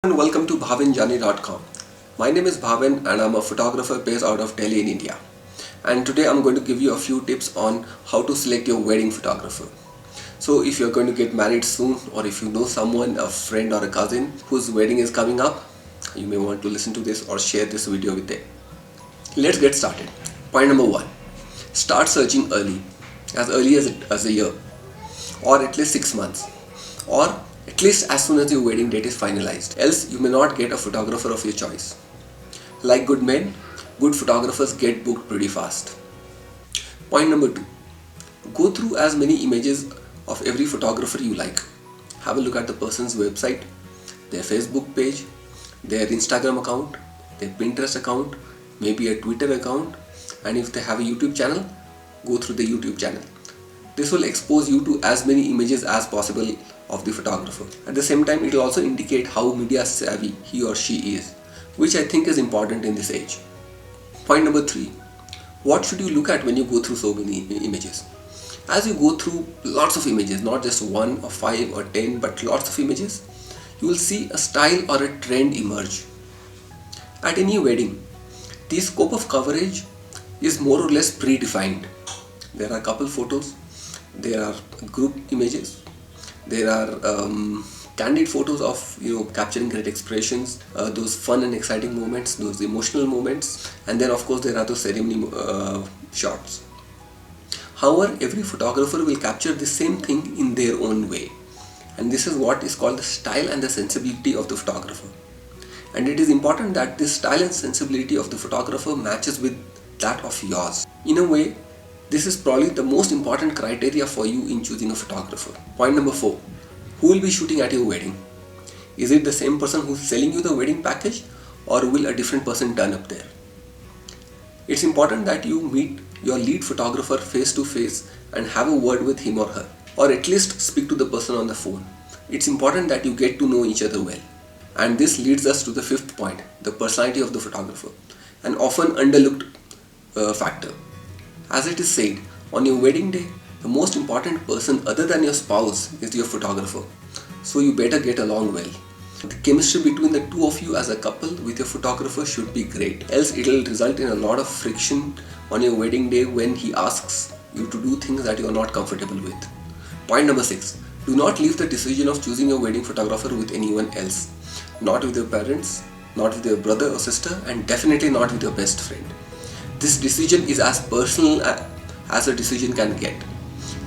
And welcome to bhavenjani.com. My name is Bhaven and I'm a photographer based out of Delhi in India. And today I'm going to give you a few tips on how to select your wedding photographer. So if you're going to get married soon, or if you know someone, a friend or a cousin whose wedding is coming up, you may want to listen to this or share this video with them. Let's get started. Point number 1. Start searching early as a year, or at least 6 months, or at least as soon as your wedding date is finalized, else you may not get a photographer of your choice. Like good men, good photographers get booked pretty fast. Point number 2. Go through as many images of every photographer you like. Have a look at the person's website, their Facebook page, their Instagram account, their Pinterest account, maybe a Twitter account, and if they have a YouTube channel, go through the YouTube channel. This will expose you to as many images as possible of the photographer. At the same time, it will also indicate how media savvy he or she is, which I think is important in this age. Point number 3. What should you look at when you go through so many images? As you go through lots of images, not just 1 or 5 or 10, but lots of images, you will see a style or a trend emerge. At any wedding, the scope of coverage is more or less predefined. There are couple photos, there are group images, there are candid photos of capturing great expressions, those fun and exciting moments, those emotional moments, and then of course there are those ceremony shots. However, every photographer will capture the same thing in their own way, and this is what is called the style and the sensibility of the photographer. And it is important that this style and sensibility of the photographer matches with that of yours. In a way, this is probably the most important criteria for you in choosing a photographer. Point number 4. Who will be shooting at your wedding? Is it the same person who's selling you the wedding package, or will a different person turn up there? It's important that you meet your lead photographer face to face and have a word with him or her, or at least speak to the person on the phone. It's important that you get to know each other well. And this leads us to the 5th point, the personality of the photographer, an often underlooked factor. As it is said, on your wedding day, the most important person other than your spouse is your photographer. So you better get along well. The chemistry between the two of you as a couple with your photographer should be great. Else it will result in a lot of friction on your wedding day when he asks you to do things that you are not comfortable with. Point number 6. Do not leave the decision of choosing your wedding photographer with anyone else. Not with your parents, not with your brother or sister, and definitely not with your best friend. This decision is as personal as a decision can get.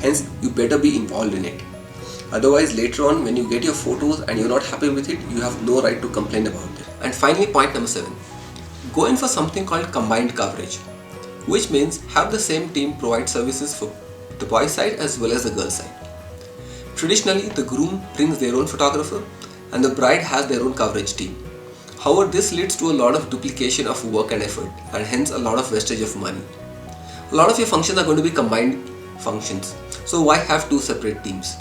Hence, you better be involved in it. Otherwise, later on, when you get your photos and you're not happy with it, you have no right to complain about it. And finally, point number 7. Go in for something called combined coverage, which means have the same team provide services for the boy side as well as the girl side. Traditionally, the groom brings their own photographer and the bride has their own coverage team. However, this leads to a lot of duplication of work and effort, and hence a lot of wastage of money. A lot of your functions are going to be combined functions, so why have 2 separate teams?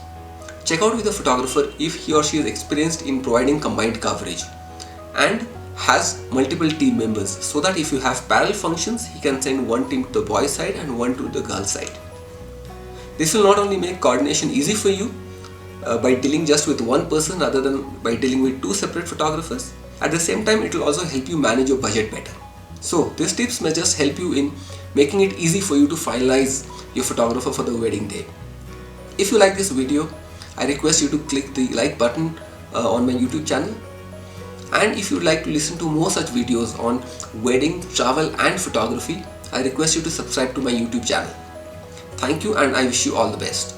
Check out with the photographer if he or she is experienced in providing combined coverage and has multiple team members, so that if you have parallel functions, he can send one team to the boy side and one to the girl side. This will not only make coordination easy for you by dealing just with one person rather than by dealing with 2 separate photographers. At the same time, it will also help you manage your budget better. So these tips may just help you in making it easy for you to finalize your photographer for the wedding day. If you like this video, I request you to click the like button on my YouTube channel. And if you would like to listen to more such videos on wedding, travel and photography, I request you to subscribe to my YouTube channel. Thank you, and I wish you all the best.